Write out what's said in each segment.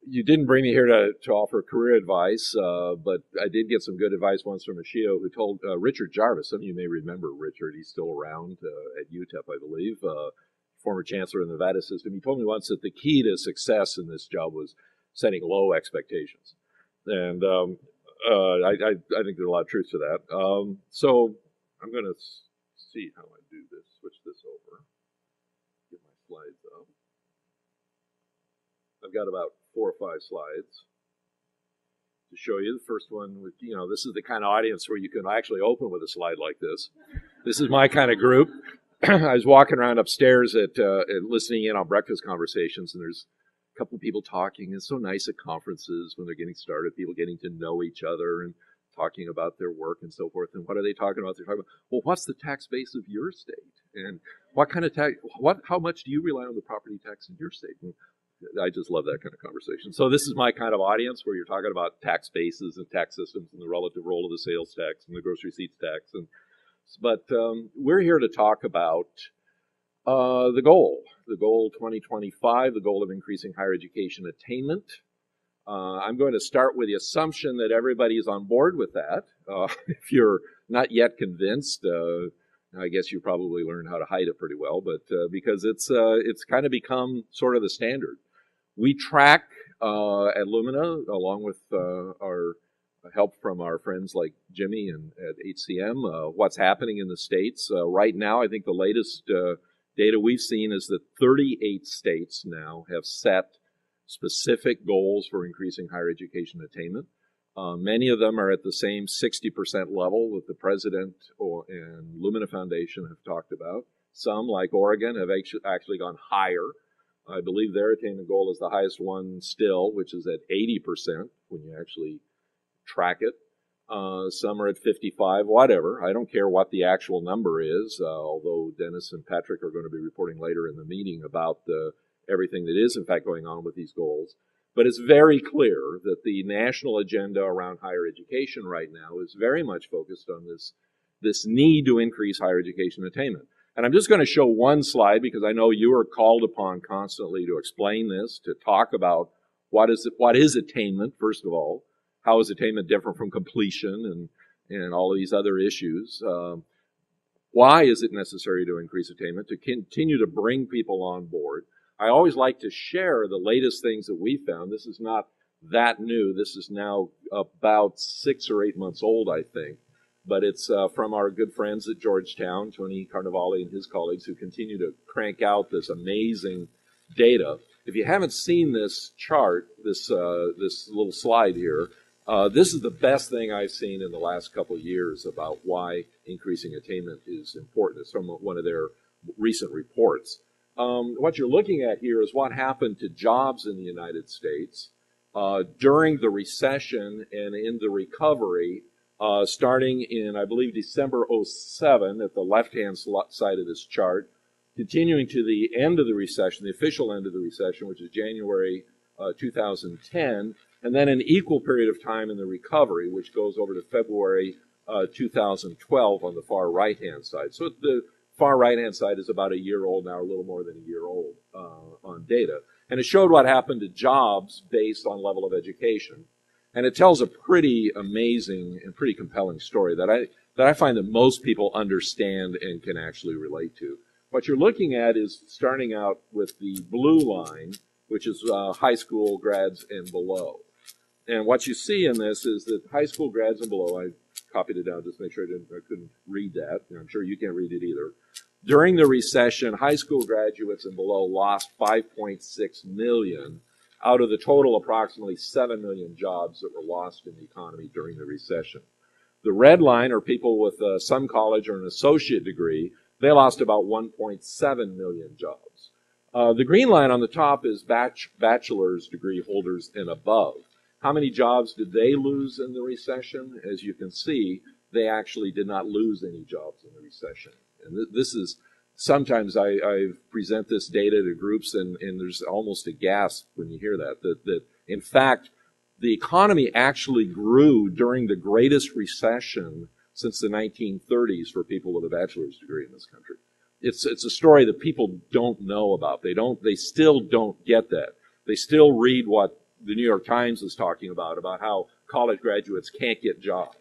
You didn't bring me here to offer career advice, but I did get some good advice once from a SHEEO who told Richard Jarvis. Some of you may remember Richard. He's still around at UTEP, I believe, former chancellor of the Nevada system. He told me once that the key to success in this job was setting low expectations. And I think there's a lot of truth to that. So I'm going to see how I do this, switch this over, get my slides up. I've got about 4 or 5 slides to show you. The first one, this is the kind of audience where you can actually open with a slide like this. This is my kind of group. I was walking around upstairs at listening in on breakfast conversations, and there's a couple of people talking. It's so nice at conferences when they're getting started, people getting to know each other and talking about their work and so forth. And what are they talking about? They're talking about, well, what's the tax base of your state? And what kind of tax, how much do you rely on the property tax in your state? And I just love that kind of conversation. So this is my kind of audience where you're talking about tax bases and tax systems and the relative role of the sales tax and the gross receipts tax. But we're here to talk about the goal 2025, the goal of increasing higher education attainment. I'm going to start with the assumption that everybody is on board with that. If you're not yet convinced, I guess you probably learned how to hide it pretty well, but because it's kind of become sort of the standard. We track at Lumina, along with our help from our friends like Jimmy and at HCM, what's happening in the states. Right now, I think the latest data we've seen is that 38 states now have set specific goals for increasing higher education attainment. Many of them are at the same 60% level that the President and Lumina Foundation have talked about. Some, like Oregon, have actually gone higher. I believe their attainment goal is the highest one still, which is at 80% when you actually track it. Some are at 55, whatever. I don't care what the actual number is, although Dennis and Patrick are going to be reporting later in the meeting about everything that is, in fact, going on with these goals. But it's very clear that the national agenda around higher education right now is very much focused on this need to increase higher education attainment. And I'm just going to show one slide because I know you are called upon constantly to explain this, to talk about what is attainment, first of all. How is attainment different from completion and all of these other issues? Why is it necessary to increase attainment, to continue to bring people on board? I always like to share the latest things that we found. This is not that new. This is now about 6 or 8 months old, I think. But it's from our good friends at Georgetown, Tony Carnevale and his colleagues, who continue to crank out this amazing data. If you haven't seen this chart, this little slide here, this is the best thing I've seen in the last couple of years about why increasing attainment is important. It's from one of their recent reports. What you're looking at here is what happened to jobs in the United States during the recession and in the recovery, starting in, I believe, December 07 at the left-hand side of this chart, continuing to the end of the recession, the official end of the recession, which is January 2010, and then an equal period of time in the recovery, which goes over to February 2012 on the far right-hand side. So the far right-hand side is about a year old now, a little more than a year old on data. And it showed what happened to jobs based on level of education. And it tells a pretty amazing and pretty compelling story that I find that most people understand and can actually relate to. What you're looking at is starting out with the blue line, which is high school grads and below. And what you see in this is that high school grads and below, I copied it down just to make sure I couldn't read that. And I'm sure you can't read it either. During the recession, high school graduates and below lost 5.6 million out of the total approximately 7 million jobs that were lost in the economy during the recession. The red line are people with some college or an associate degree. They lost about 1.7 million jobs. The green line on the top is bachelor's degree holders and above. How many jobs did they lose in the recession? As you can see, they actually did not lose any jobs in the recession. And this is, sometimes I present this data to groups and there's almost a gasp when you hear that in fact, the economy actually grew during the greatest recession since the 1930s for people with a bachelor's degree in this country. It's a story that people don't know about. They still don't get that. They still read what the New York Times is talking about how college graduates can't get jobs,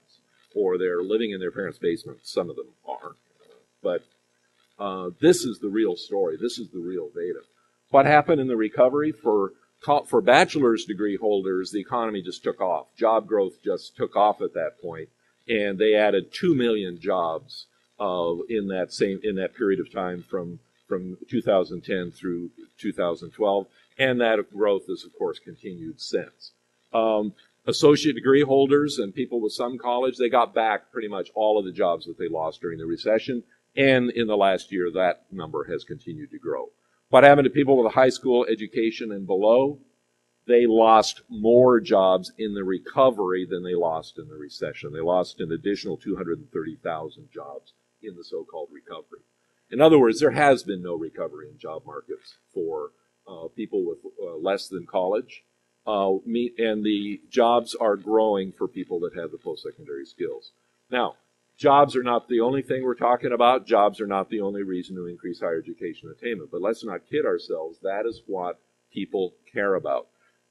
or they're living in their parents' basement. Some of them are. But this is the real story. This is the real data. What happened in the recovery? For bachelor's degree holders, the economy just took off. Job growth just took off at that point, and they added 2 million jobs in that period of time from 2010 through 2012, and that growth has, of course, continued since. Associate degree holders and people with some college, they got back pretty much all of the jobs that they lost during the recession, and in the last year, that number has continued to grow. What happened to people with a high school education and below? They lost more jobs in the recovery than they lost in the recession. They lost an additional 230,000 jobs in the so-called recovery. In other words, there has been no recovery in job markets for people with less than college, and the jobs are growing for people that have the post-secondary skills. Now, jobs are not the only thing we're talking about. Jobs are not the only reason to increase higher education attainment. But let's not kid ourselves. That is what people care about.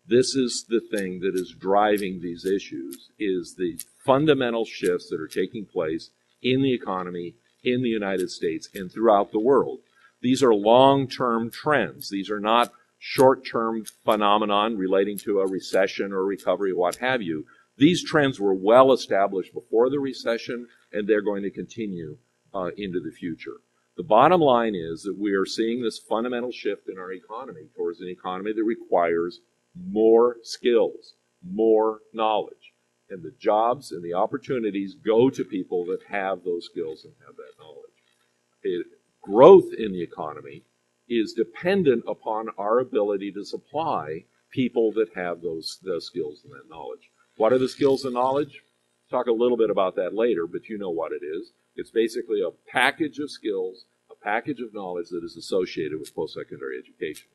This is the thing that is driving these issues, is the fundamental shifts that are taking place in the economy, in the United States, and throughout the world. These are long-term trends. These are not short-term phenomenon relating to a recession or recovery, what have you. These trends were well established before the recession, and they're going to continue into the future. The bottom line is that we are seeing this fundamental shift in our economy towards an economy that requires more skills, more knowledge. And the jobs and the opportunities go to people that have those skills and have that knowledge. Growth in the economy is dependent upon our ability to supply people that have those skills and that knowledge. What are the skills and knowledge? Talk a little bit about that later, but you know what it is. It's basically a package of skills, a package of knowledge that is associated with post-secondary education.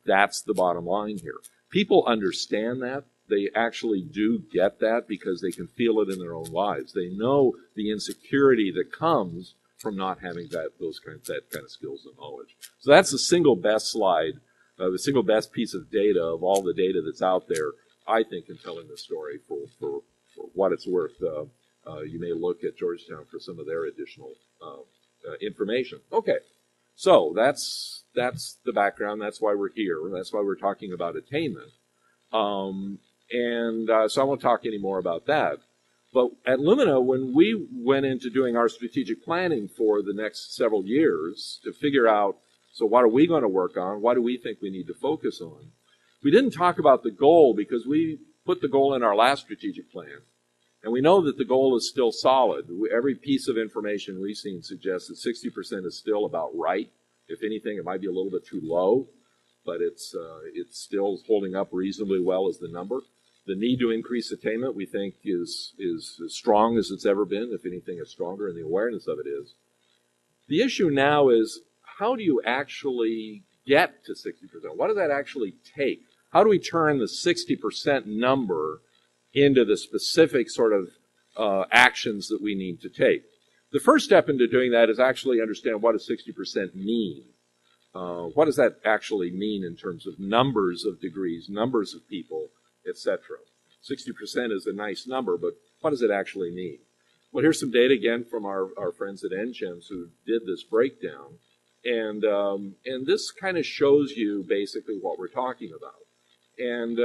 That's the bottom line here. People understand that. They actually do get that because they can feel it in their own lives. They know the insecurity that comes from not having that kind of skills and knowledge. So that's the single best slide, the single best piece of data of all the data that's out there, I think, in telling the story for what it's worth. You may look at Georgetown for some of their additional information. Okay, so that's the background. That's why we're here. That's why we're talking about attainment. So I won't talk any more about that. But at Lumina, when we went into doing our strategic planning for the next several years to figure out, so what are we going to work on? What do we think we need to focus on? We didn't talk about the goal because we put the goal in our last strategic plan. And we know that the goal is still solid. Every piece of information we've seen suggests that 60% is still about right. If anything, it might be a little bit too low, but it's still holding up reasonably well as the number. The need to increase attainment, we think, is as strong as it's ever been. If anything, it's stronger, and the awareness of it is. The issue now is, how do you actually get to 60%? What does that actually take? How do we turn the 60% number into the specific sort of actions that we need to take? The first step into doing that is actually understand, what does 60% mean? What does that actually mean in terms of numbers of degrees, numbers of people, etc.? 60% is a nice number, but what does it actually mean? Well, here's some data again from our friends at NCHEMS who did this breakdown. And this kind of shows you basically what we're talking about. And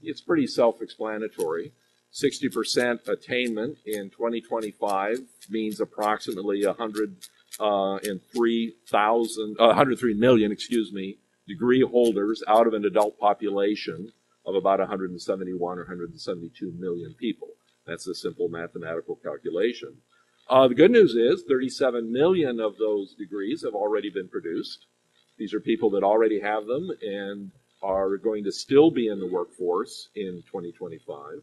it's pretty self-explanatory. 60% attainment in 2025 means approximately 103 million, degree holders out of an adult population of about 171 or 172 million people. That's a simple mathematical calculation. The good news is 37 million of those degrees have already been produced. These are people that already have them and are going to still be in the workforce in 2025.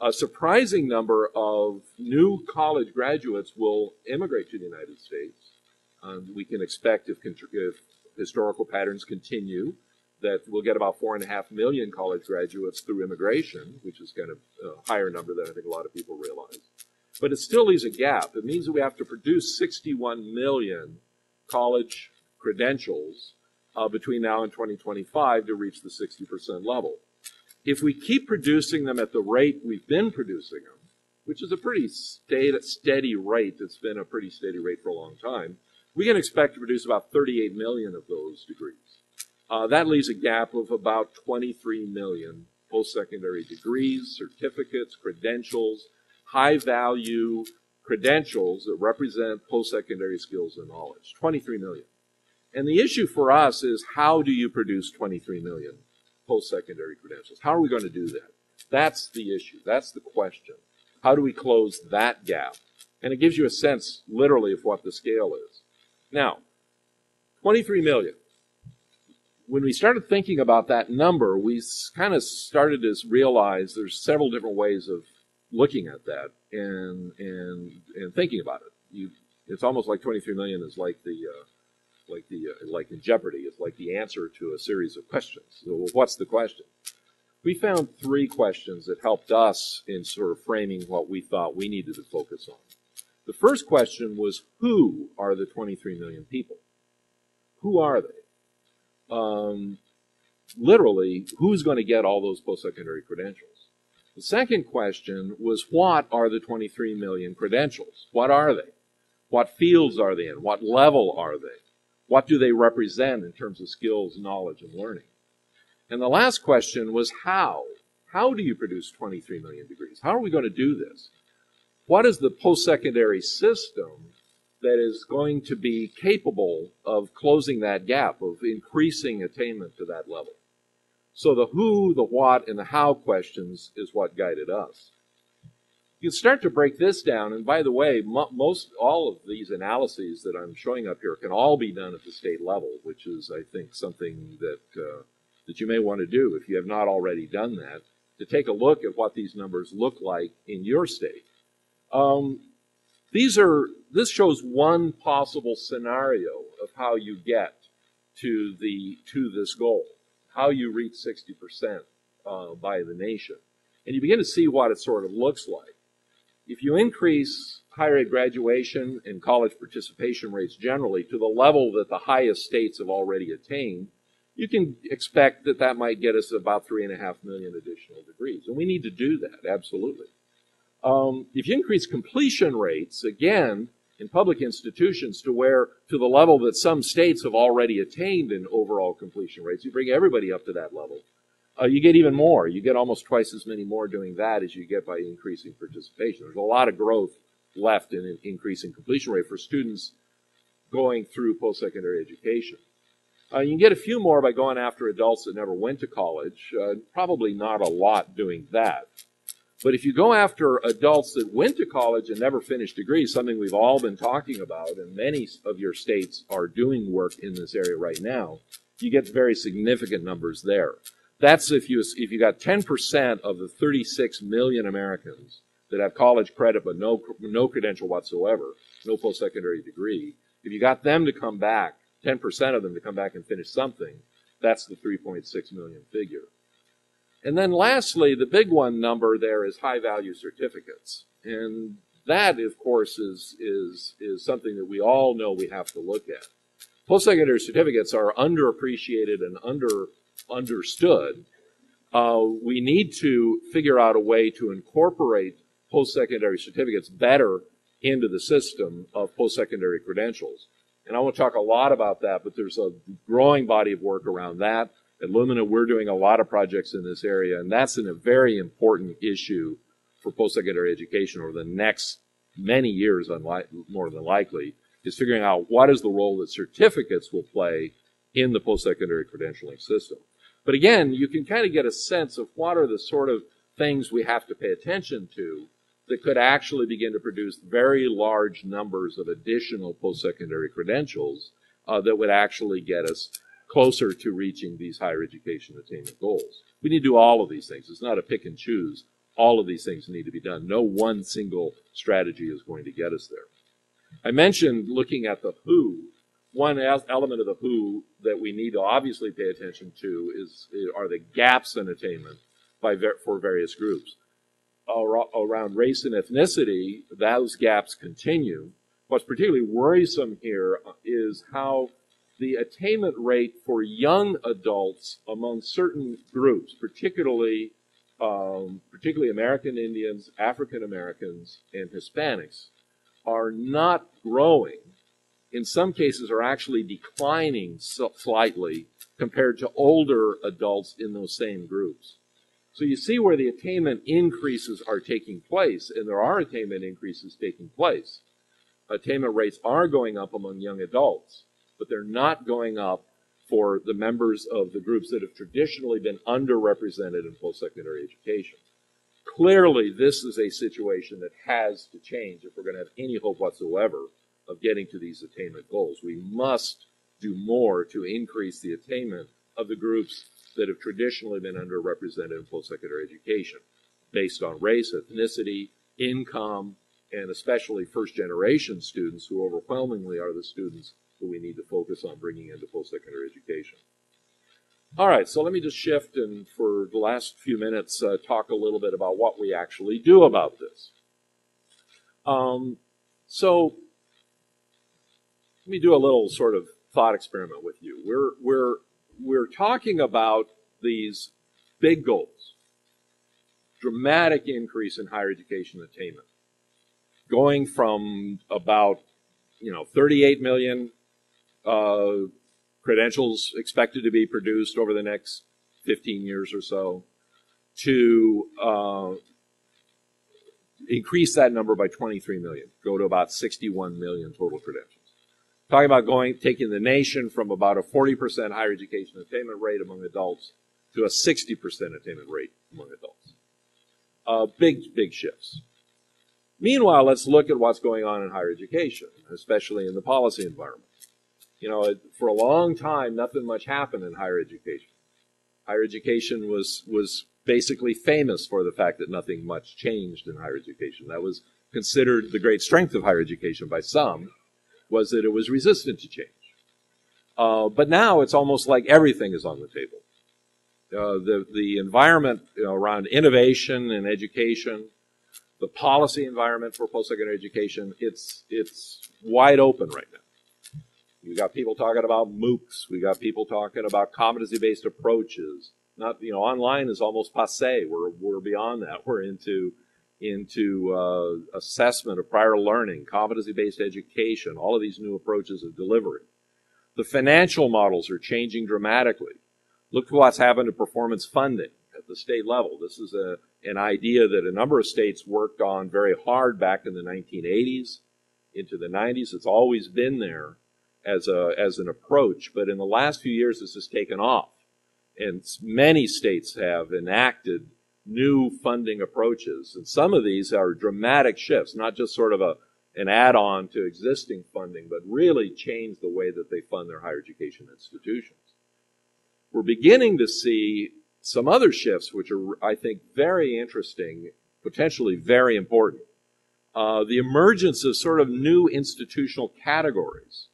A surprising number of new college graduates will immigrate to the United States. We can expect, if historical patterns continue, that we'll get about 4.5 million college graduates through immigration, which is kind of a higher number than I think a lot of people realize. But it still leaves a gap. It means that we have to produce 61 million college credentials between now and 2025 to reach the 60% level. if we keep producing them at the rate we've been producing them, which is a pretty steady rate, it's been a pretty steady rate for a long time, we can expect to produce about 38 million of those degrees. That leaves a gap of about 23 million post-secondary degrees, certificates, credentials, high-value credentials that represent post-secondary skills and knowledge. 23 million. And the issue for us is, how do you produce 23 million post-secondary credentials? How are we going to do that? That's the issue. That's the question. How do we close that gap? And it gives you a sense, literally, of what the scale is. Now, 23 million. When we started thinking about that number, we kind of started to realize there's several different ways of looking at that and thinking about it. It's almost like 23 million is like in Jeopardy. It's like the answer to a series of questions. So what's the question? We found 3 questions that helped us in sort of framing what we thought we needed to focus on. The first question was, who are the 23 million people? Who are they? Literally, who's going to get all those post-secondary credentials? The second question was, what are the 23 million credentials? What are they? What fields are they in? What level are they? What do they represent in terms of skills, knowledge, and learning? And the last question was, how? How do you produce 23 million degrees? How are we going to do this? What is the post-secondary system that is going to be capable of closing that gap, of increasing attainment to that level? So the who, the what, and the how questions is what guided us. You can start to break this down, and by the way, all of these analyses that I'm showing up here can all be done at the state level, which is, I think, something that you may want to do if you have not already done that, to take a look at what these numbers look like in your state. This shows one possible scenario of how you get to this goal, how you reach 60% by the nation. And you begin to see what it sort of looks like. If you increase higher ed graduation and college participation rates generally to the level that the highest states have already attained, you can expect that that might get us about 3.5 million additional degrees. And we need to do that, absolutely. If you increase completion rates, again, in public institutions to the level that some states have already attained in overall completion rates, you bring everybody up to that level, you get even more. You get almost twice as many more doing that as you get by increasing participation. There's a lot of growth left in increasing completion rate for students going through post-secondary education. You can get a few more by going after adults that never went to college. Probably not a lot doing that. But if you go after adults that went to college and never finished degrees, something we've all been talking about, and many of your states are doing work in this area right now, you get very significant numbers there. That's if you got 10% of the 36 million Americans that have college credit but no credential whatsoever, no post-secondary degree. If you got them to come back, 10% of them to come back and finish something, that's the 3.6 million figure. And then lastly, the big one number there is high-value certificates. And that, of course, is something that we all know we have to look at. Post-secondary certificates are underappreciated and understood. We need to figure out a way to incorporate post-secondary certificates better into the system of post-secondary credentials. And I won't talk a lot about that, but there's a growing body of work around that. At Lumina, we're doing a lot of projects in this area, and that's a very important issue for post-secondary education over the next many years, more than likely, is figuring out what is the role that certificates will play in the post-secondary credentialing system. But again, you can kind of get a sense of what are the sort of things we have to pay attention to that could actually begin to produce very large numbers of additional post-secondary credentials that would actually get us closer to reaching these higher education attainment goals. We need to do all of these things. It's not a pick and choose. All of these things need to be done. No one single strategy is going to get us there. I mentioned looking at the who. One element of the who that we need to obviously pay attention to are the gaps in attainment for various groups. Around race and ethnicity, those gaps continue. What's particularly worrisome here is how the attainment rate for young adults among certain groups, particularly American Indians, African Americans, and Hispanics, are not growing. In some cases are actually declining slightly compared to older adults in those same groups. So you see where the attainment increases are taking place, and there are attainment increases taking place. Attainment rates are going up among young adults, but they're not going up for the members of the groups that have traditionally been underrepresented in post-secondary education. Clearly, this is a situation that has to change if we're going to have any hope whatsoever of getting to these attainment goals. We must do more to increase the attainment of the groups that have traditionally been underrepresented in post-secondary education, based on race, ethnicity, income, and especially first-generation students, who overwhelmingly are the students that we need to focus on bringing into post-secondary education. All right, so let me just shift and for the last few minutes talk a little bit about what we actually do about this. So let me do a little sort of thought experiment with you. We're talking about these big goals, dramatic increase in higher education attainment, going from about 38 million credentials expected to be produced over the next 15 years or so, to increase that number by 23 million, go to about 61 million total credentials. Talking about taking the nation from about a 40% higher education attainment rate among adults to a 60% attainment rate among adults. Big shifts. Meanwhile, let's look at what's going on in higher education, especially in the policy environment. For a long time, nothing much happened in higher education. Higher education was basically famous for the fact that nothing much changed in higher education. That was considered the great strength of higher education by some, was that it was resistant to change. But now it's almost like everything is on the table. The environment around innovation and education, the policy environment for post-secondary education, it's wide open right now. We got people talking about MOOCs. We got people talking about competency-based approaches. Online is almost passé. We're beyond that. We're into assessment of prior learning, competency-based education, all of these new approaches of delivery. The financial models are changing dramatically. Look at what's happened to performance funding at the state level. This is an idea that a number of states worked on very hard back in the 1980s, into the 90s. It's always been there as an approach, but in the last few years this has taken off. And many states have enacted new funding approaches. And some of these are dramatic shifts, not just sort of an add-on to existing funding, but really change the way that they fund their higher education institutions. We're beginning to see some other shifts which are, I think, very interesting, potentially very important. The emergence of sort of new institutional categories.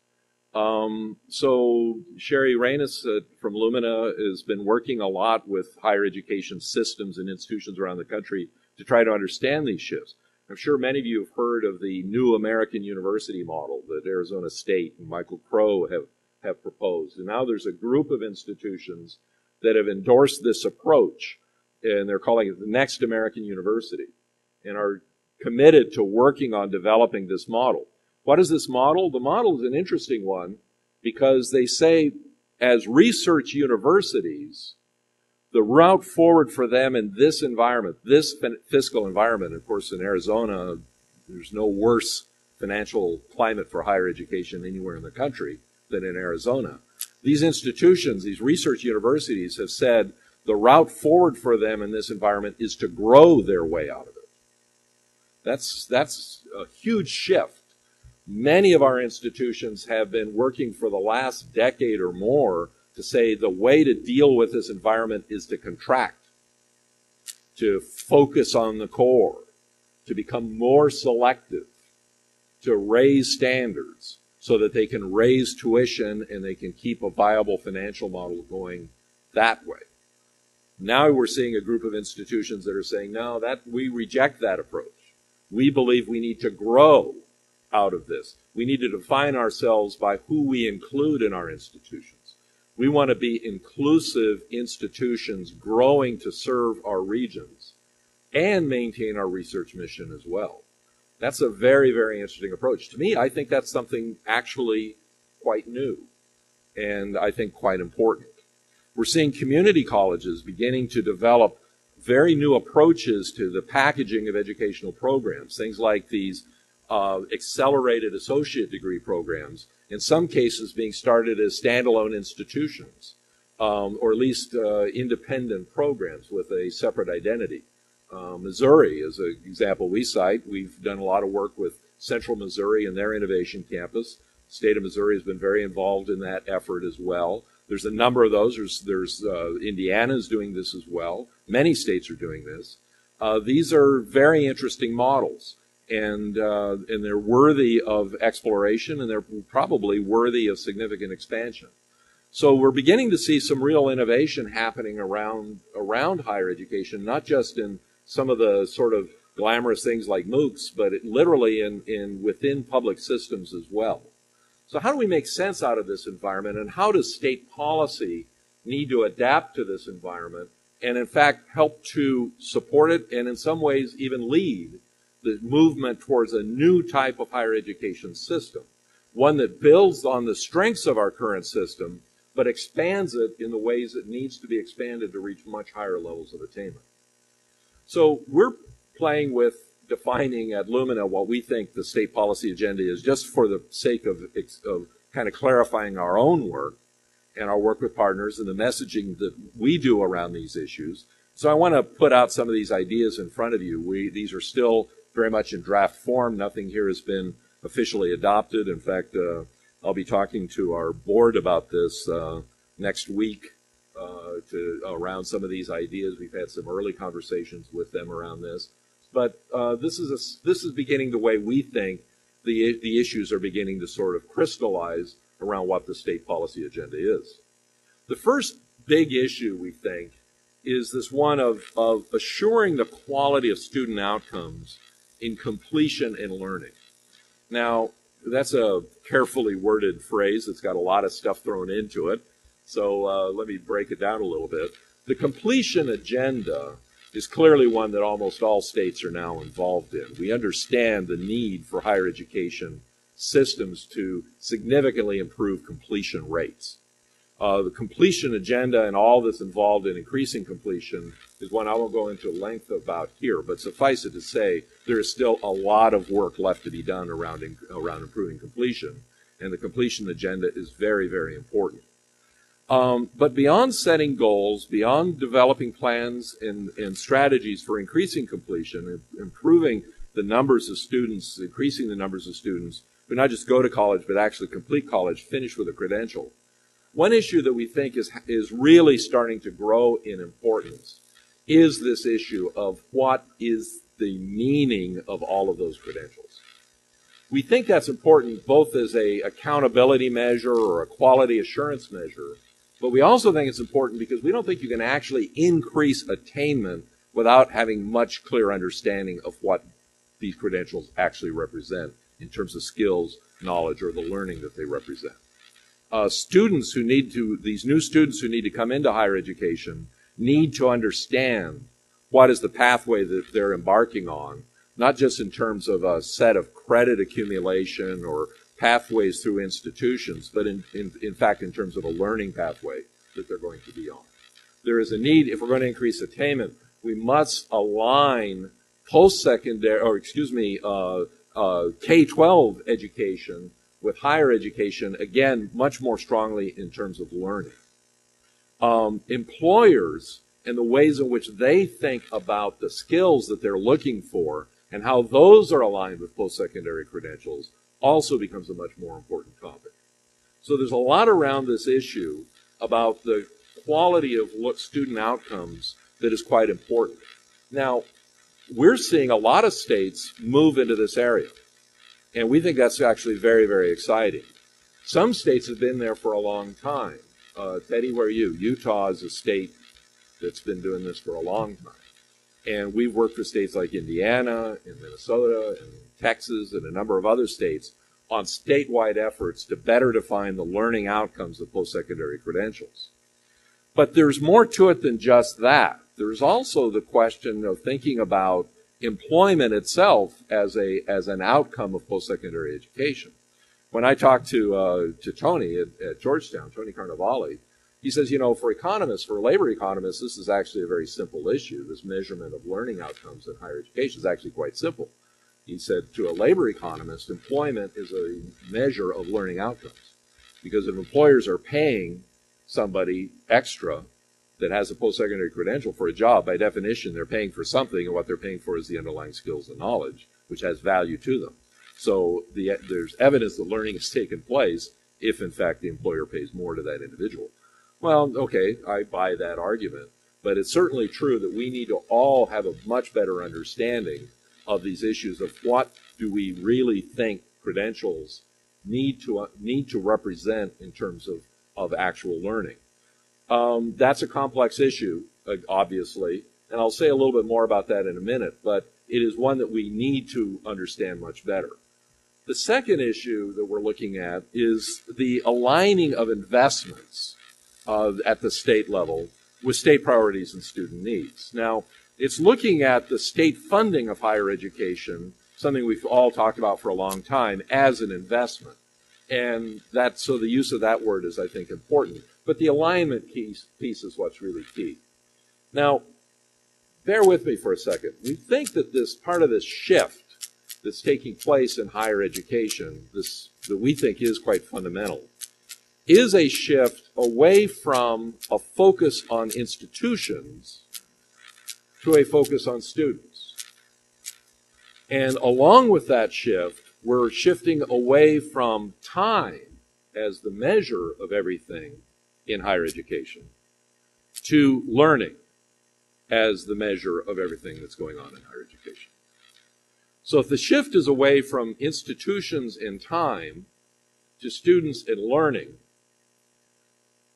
So Sherry Reynes from Lumina has been working a lot with higher education systems and institutions around the country to try to understand these shifts. I'm sure many of you have heard of the new American university model that Arizona State and Michael Crow have proposed. And now there's a group of institutions that have endorsed this approach, and they're calling it the next American university, and are committed to working on developing this model. What is this model? The model is an interesting one because they say as research universities, the route forward for them in this environment, this fiscal environment, of course in Arizona, there's no worse financial climate for higher education anywhere in the country than in Arizona. These institutions, these research universities have said the route forward for them in this environment is to grow their way out of it. That's a huge shift. Many of our institutions have been working for the last decade or more to say the way to deal with this environment is to contract, to focus on the core, to become more selective, to raise standards so that they can raise tuition and they can keep a viable financial model going that way. Now we're seeing a group of institutions that are saying, no, we reject that approach. We believe we need to grow out of this. We need to define ourselves by who we include in our institutions. We want to be inclusive institutions growing to serve our regions and maintain our research mission as well. That's a very, very interesting approach. To me, I think that's something actually quite new and I think quite important. We're seeing community colleges beginning to develop very new approaches to the packaging of educational programs, things like these accelerated associate degree programs, in some cases being started as standalone institutions, or at least independent programs with a separate identity. Missouri is an example we cite. We've done a lot of work with Central Missouri and their innovation campus. The state of Missouri has been very involved in that effort as well. There's a number of those. There's Indiana is doing this as well. Many states are doing this. These are very interesting models, and they're worthy of exploration, and they're probably worthy of significant expansion. So we're beginning to see some real innovation happening around higher education, not just in some of the sort of glamorous things like MOOCs, but literally within public systems as well. So how do we make sense out of this environment, and how does state policy need to adapt to this environment and, in fact, help to support it and, in some ways, even lead the movement towards a new type of higher education system, one that builds on the strengths of our current system but expands it in the ways it needs to be expanded to reach much higher levels of attainment. So we're playing with defining at Lumina what we think the state policy agenda is, just for the sake of kind of clarifying our own work and our work with partners and the messaging that we do around these issues. So I want to put out some of these ideas in front of you. These are still very much in draft form. Nothing here has been officially adopted. In fact, I'll be talking to our board about this next week around some of these ideas. We've had some early conversations with them around this. But this is beginning the way we think the issues are beginning to sort of crystallize around what the state policy agenda is. The first big issue, we think, is this one of assuring the quality of student outcomes in completion and learning. Now, that's a carefully worded phrase. It's got a lot of stuff thrown into it. So let me break it down a little bit. The completion agenda is clearly one that almost all states are now involved in. We understand the need for higher education systems to significantly improve completion rates. The completion agenda and all that's involved in increasing completion is one I won't go into length about here, but suffice it to say, there is still a lot of work left to be done around improving completion, and the completion agenda is very, very important. But beyond setting goals, beyond developing plans and strategies for increasing completion, improving the numbers of students, increasing the numbers of students who not just go to college, but actually complete college, finish with a credential, one issue that we think is really starting to grow in importance is this issue of what is the meaning of all of those credentials. We think that's important both as an accountability measure or a quality assurance measure, but we also think it's important because we don't think you can actually increase attainment without having much clear understanding of what these credentials actually represent in terms of skills, knowledge, or the learning that they represent. These new students who need to come into higher education need to understand what is the pathway that they're embarking on, not just in terms of a set of credit accumulation or pathways through institutions, but in fact in terms of a learning pathway that they're going to be on. There is a need, if we're going to increase attainment, we must align K-12 education with higher education, again, much more strongly in terms of learning. Employers and the ways in which they think about the skills that they're looking for and how those are aligned with post-secondary credentials also becomes a much more important topic. So there's a lot around this issue about the quality of student outcomes that is quite important. Now, we're seeing a lot of states move into this area, and we think that's actually very, very exciting. Some states have been there for a long time. Teddy, where are you? Utah is a state that's been doing this for a long time. And we've worked for states like Indiana and Minnesota and Texas and a number of other states on statewide efforts to better define the learning outcomes of post-secondary credentials. But there's more to it than just that. There's also the question of thinking about employment itself as an outcome of post-secondary education. When I talked to Tony at Georgetown, Tony Carnevale, he says, you know, for economists, for labor economists, this is actually a very simple issue. This measurement of learning outcomes in higher education is actually quite simple. He said, to a labor economist, employment is a measure of learning outcomes. Because if employers are paying somebody extra that has a post-secondary credential for a job, by definition, they're paying for something, and what they're paying for is the underlying skills and knowledge, which has value to them. So there's evidence that learning has taken place if, in fact, the employer pays more to that individual. Well, okay, I buy that argument, but it's certainly true that we need to all have a much better understanding of these issues of what do we really think credentials need to represent in terms of actual learning. That's a complex issue, obviously, and I'll say a little bit more about that in a minute, but it is one that we need to understand much better. The second issue that we're looking at is the aligning of investments at the state level with state priorities and student needs. Now, it's looking at the state funding of higher education, something we've all talked about for a long time, as an investment. And so the use of that word is, I think, important. But the alignment piece is what's really key. Now, bear with me for a second. We think that this part of this shift that's taking place in higher education, that we think is quite fundamental, is a shift away from a focus on institutions to a focus on students. And along with that shift, we're shifting away from time as the measure of everything in higher education to learning as the measure of everything that's going on in higher education. So if the shift is away from institutions and time to students and learning,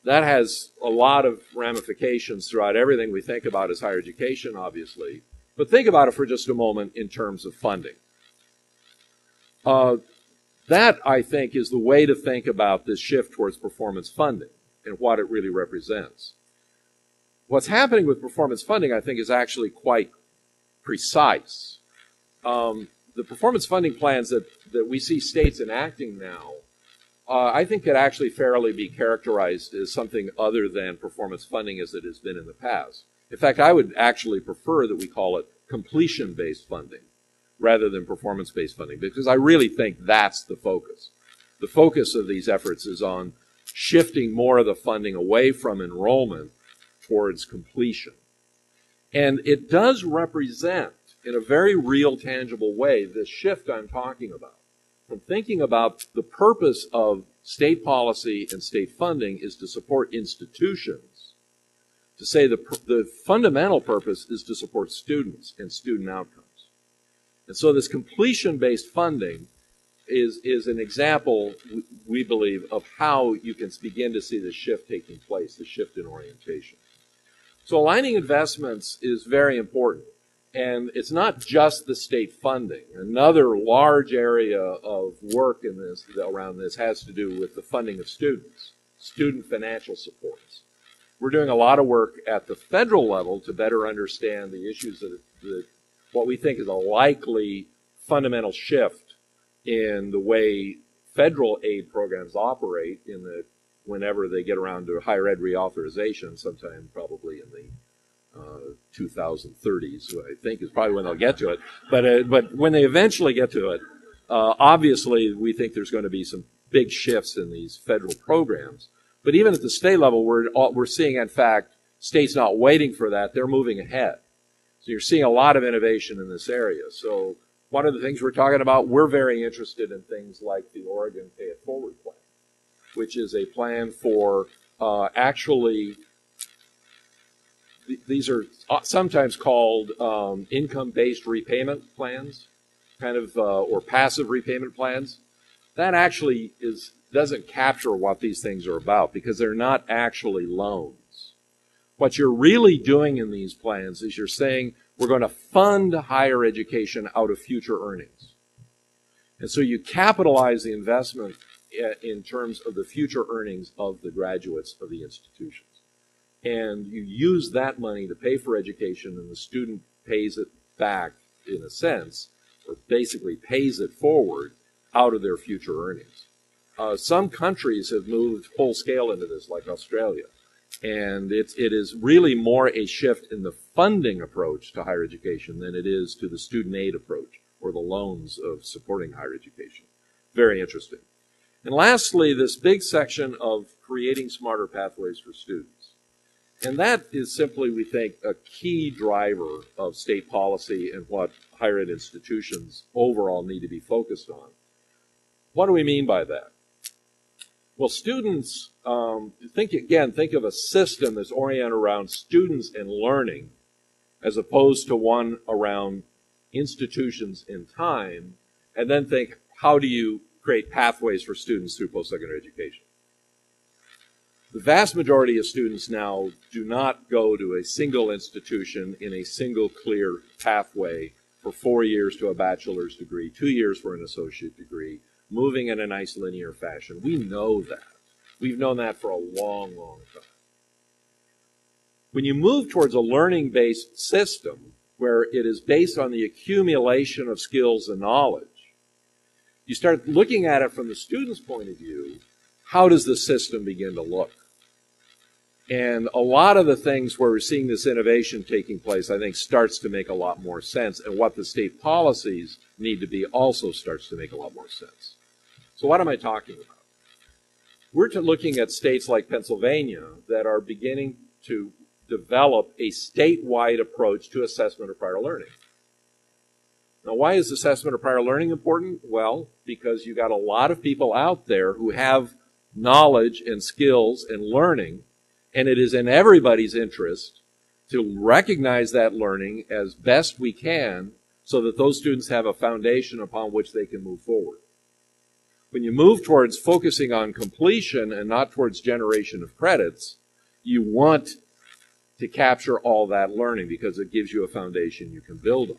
that has a lot of ramifications throughout everything we think about as higher education, obviously. But think about it for just a moment in terms of funding. That, I think, is the way to think about this shift towards performance funding and what it really represents. What's happening with performance funding, I think, is actually quite precise. The performance funding plans that we see states enacting now, I think could actually fairly be characterized as something other than performance funding as it has been in the past. In fact, I would actually prefer that we call it completion-based funding rather than performance-based funding, because I really think that's the focus. The focus of these efforts is on shifting more of the funding away from enrollment towards completion. And it does represent, in a very real, tangible way, this shift I'm talking about. From thinking about the purpose of state policy and state funding is to support institutions, to say the fundamental purpose is to support students and student outcomes. And so this completion-based funding is an example, we believe, of how you can begin to see the shift taking place, the shift in orientation. So aligning investments is very important. And it's not just the state funding. Another large area of work around this has to do with the funding of students, student financial supports. We're doing a lot of work at the federal level to better understand the issues of what we think is a likely fundamental shift in the way federal aid programs operate whenever they get around to higher ed reauthorization, sometime probably in the 2030s, I think, is probably when they'll get to it. But when they eventually get to it, obviously we think there's going to be some big shifts in these federal programs. But even at the state level, we're seeing, in fact, states not waiting for that; they're moving ahead. So you're seeing a lot of innovation in this area. So one of the things we're talking about, we're very interested in things like the Oregon Pay It Forward plan, which is a plan for actually. These are sometimes called income-based repayment plans, or passive repayment plans. That actually doesn't capture what these things are about because they're not actually loans. What you're really doing in these plans is you're saying we're going to fund higher education out of future earnings. And so you capitalize the investment in terms of the future earnings of the graduates of the institutions. And you use that money to pay for education, and the student pays it back in a sense, or basically pays it forward out of their future earnings. Some countries have moved full scale into this, like Australia. And it is really more a shift in the funding approach to higher education than it is to the student aid approach or the loans of supporting higher education. Very interesting. And lastly, this big section of creating smarter pathways for students. And that is simply, we think, a key driver of state policy and what higher ed institutions overall need to be focused on. What do we mean by that? Well, students, think of a system that's oriented around students and learning as opposed to one around institutions in time, and then think, how do you create pathways for students through post-secondary education? The vast majority of students now do not go to a single institution in a single clear pathway for 4 years to a bachelor's degree, 2 years for an associate degree, moving in a nice linear fashion. We know that. We've known that for a long, long time. When you move towards a learning-based system where it is based on the accumulation of skills and knowledge, you start looking at it from the student's point of view. How does the system begin to look? And a lot of the things where we're seeing this innovation taking place, I think, starts to make a lot more sense. And what the state policies need to be also starts to make a lot more sense. So what am I talking about? We're looking at states like Pennsylvania that are beginning to develop a statewide approach to assessment of prior learning. Now, why is assessment of prior learning important? Well, because you've got a lot of people out there who have knowledge and skills and learning, and it is in everybody's interest to recognize that learning as best we can so that those students have a foundation upon which they can move forward. When you move towards focusing on completion and not towards generation of credits, you want to capture all that learning because it gives you a foundation you can build on.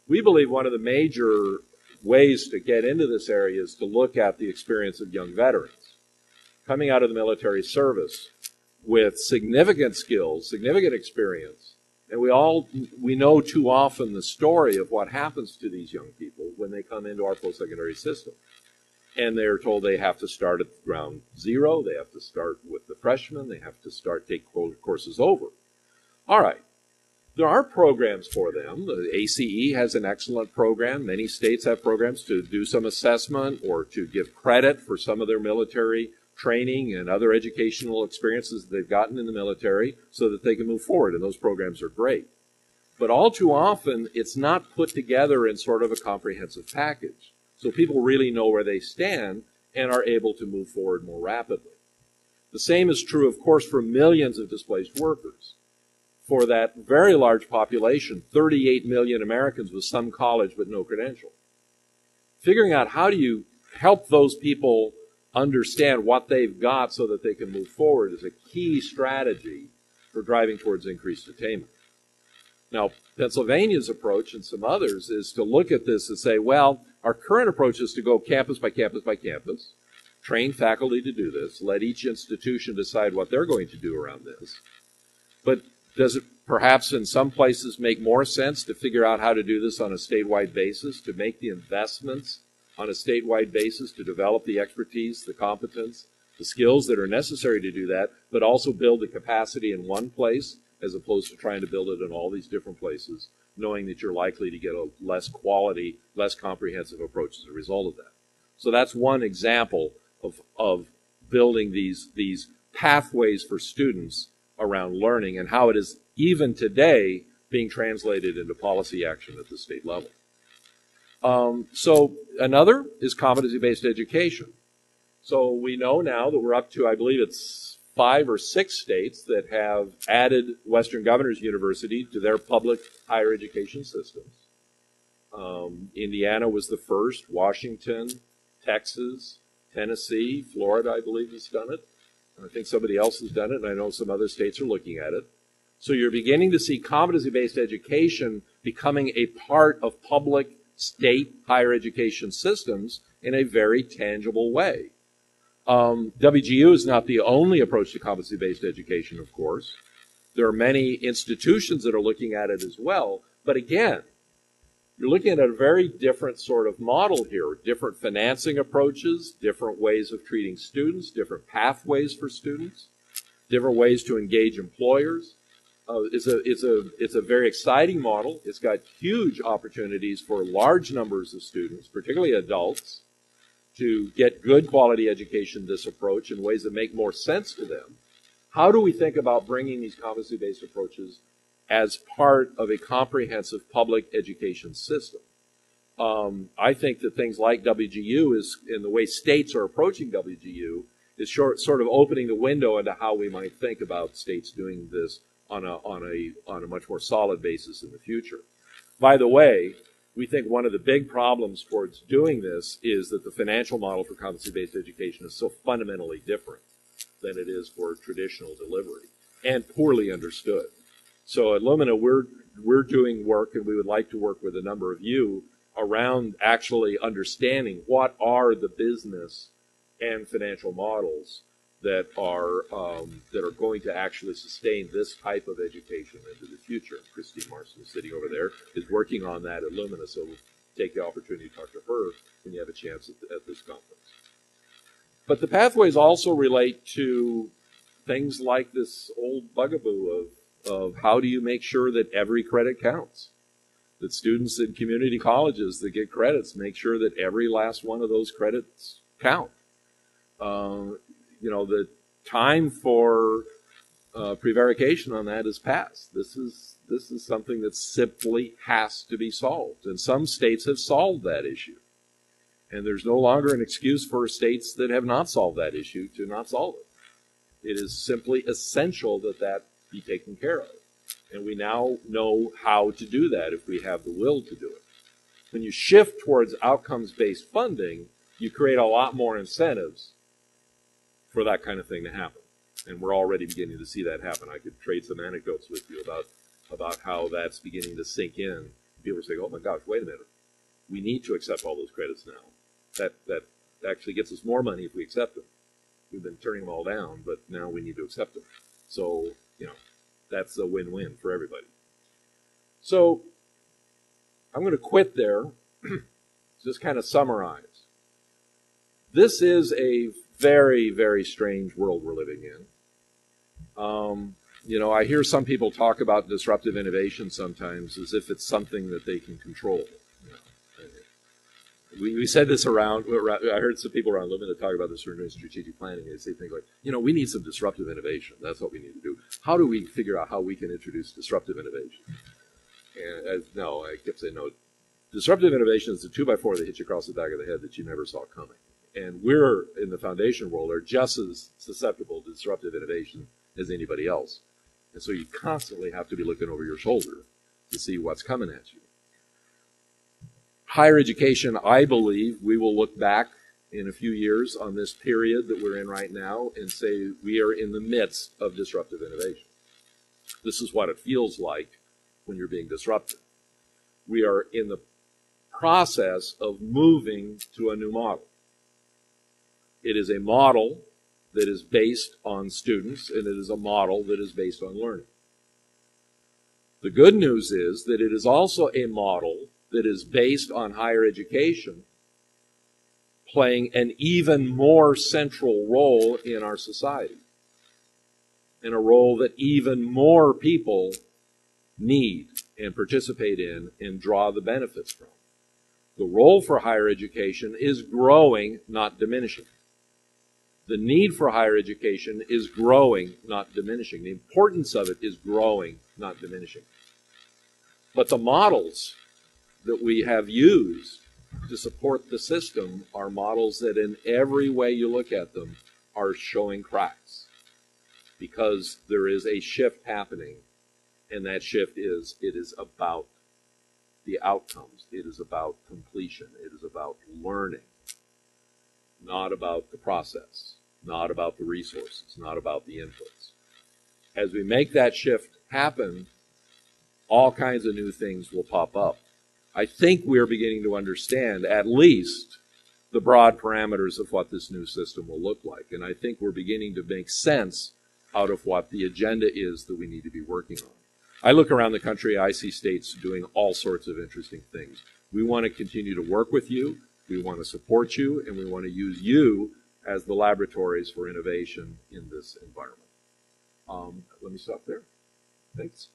We believe one of the major ways to get into this area is to look at the experience of young veterans coming out of the military service with significant skills, significant experience. And we know too often the story of what happens to these young people when they come into our post-secondary system. And they're told they have to start at ground zero, they have to start with the freshmen, they have to take courses over. All right. There are programs for them. The ACE has an excellent program. Many states have programs to do some assessment or to give credit for some of their military training and other educational experiences that they've gotten in the military so that they can move forward, and those programs are great. But all too often, it's not put together in sort of a comprehensive package, so people really know where they stand and are able to move forward more rapidly. The same is true, of course, for millions of displaced workers. For that very large population, 38 million Americans with some college but no credential. Figuring out how do you help those people understand what they've got so that they can move forward is a key strategy for driving towards increased attainment. Now, Pennsylvania's approach and some others is to look at this and say, well, our current approach is to go campus by campus by campus, train faculty to do this, let each institution decide what they're going to do around this. But does it perhaps in some places make more sense to figure out how to do this on a statewide basis, to make the investments on a statewide basis, to develop the expertise, the competence, the skills that are necessary to do that, but also build the capacity in one place as opposed to trying to build it in all these different places, knowing that you're likely to get a less quality, less comprehensive approach as a result of that. So that's one example of building these pathways for students around learning and how it is even today being translated into policy action at the state level. So another is competency-based education. So we know now that we're up to, I believe it's 5 or 6 states that have added Western Governors University to their public higher education systems. Indiana was the first, Washington, Texas, Tennessee, Florida, I believe, has done it. I think somebody else has done it, and I know some other states are looking at it. So you're beginning to see competency-based education becoming a part of public state higher education systems in a very tangible way. WGU is not the only approach to competency-based education, of course. There are many institutions that are looking at it as well. But again, you're looking at a very different sort of model here. Different financing approaches, different ways of treating students, different pathways for students, different ways to engage employers. It's a very exciting model. It's got huge opportunities for large numbers of students, particularly adults, to get good quality education this approach in ways that make more sense to them. How do we think about bringing these competency-based approaches as part of a comprehensive public education system? I think that things like WGU is, in the way states are approaching WGU, is sort of opening the window into how we might think about states doing this on a much more solid basis in the future. By the way, we think one of the big problems towards doing this is that the financial model for competency-based education is so fundamentally different than it is for traditional delivery and poorly understood. So at Lumina, we're doing work, and we would like to work with a number of you around actually understanding what are the business and financial models that are going to actually sustain this type of education into the future. Christine Marston, sitting over there, is working on that at Lumina, so we'll take the opportunity to talk to her when you have a chance at this conference. But the pathways also relate to things like this old bugaboo of how do you make sure that every credit counts? That students in community colleges that get credits make sure that every last one of those credits count. The time for prevarication on that is past. This is something that simply has to be solved. And some states have solved that issue. And there's no longer an excuse for states that have not solved that issue to not solve it. It is simply essential that that be taken care of. And we now know how to do that if we have the will to do it. When you shift towards outcomes-based funding, you create a lot more incentives for that kind of thing to happen. And we're already beginning to see that happen. I could trade some anecdotes with you about how that's beginning to sink in. People are saying, oh my gosh, wait a minute. We need to accept all those credits now. That actually gets us more money if we accept them. We've been turning them all down, but now we need to accept them. So, that's a win-win for everybody. So, I'm going to quit there. Just kind of summarize. This is a very, very strange world we're living in. I hear some people talk about disruptive innovation sometimes as if it's something that they can control. We said this around, I heard some people around Lumina talk about this during strategic planning. They say things like, we need some disruptive innovation. That's what we need to do. How do we figure out how we can introduce disruptive innovation? And I kept saying, no. Disruptive innovation is the 2x4 that hits you across the back of the head that you never saw coming. And we're, in the foundation world, are just as susceptible to disruptive innovation as anybody else. And so you constantly have to be looking over your shoulder to see what's coming at you. Higher education, I believe, we will look back in a few years on this period that we're in right now and say we are in the midst of disruptive innovation. This is what it feels like when you're being disrupted. We are in the process of moving to a new model. It is a model that is based on students, and it is a model that is based on learning. The good news is that it is also a model that is based on higher education playing an even more central role in our society, and a role that even more people need and participate in and draw the benefits from. The role for higher education is growing, not diminishing. The need for higher education is growing, not diminishing. The importance of it is growing, not diminishing. But the models that we have used to support the system are models that in every way you look at them are showing cracks, because there is a shift happening, and that shift is, it is about the outcomes. It is about completion. It is about learning, not about the process, not about the resources, not about the inputs. As we make that shift happen, all kinds of new things will pop up. I think we're beginning to understand at least the broad parameters of what this new system will look like. And I think we're beginning to make sense out of what the agenda is that we need to be working on. I look around the country, I see states doing all sorts of interesting things. We want to continue to work with you, we want to support you, and we want to use you as the laboratories for innovation in this environment. Let me stop there. Thanks.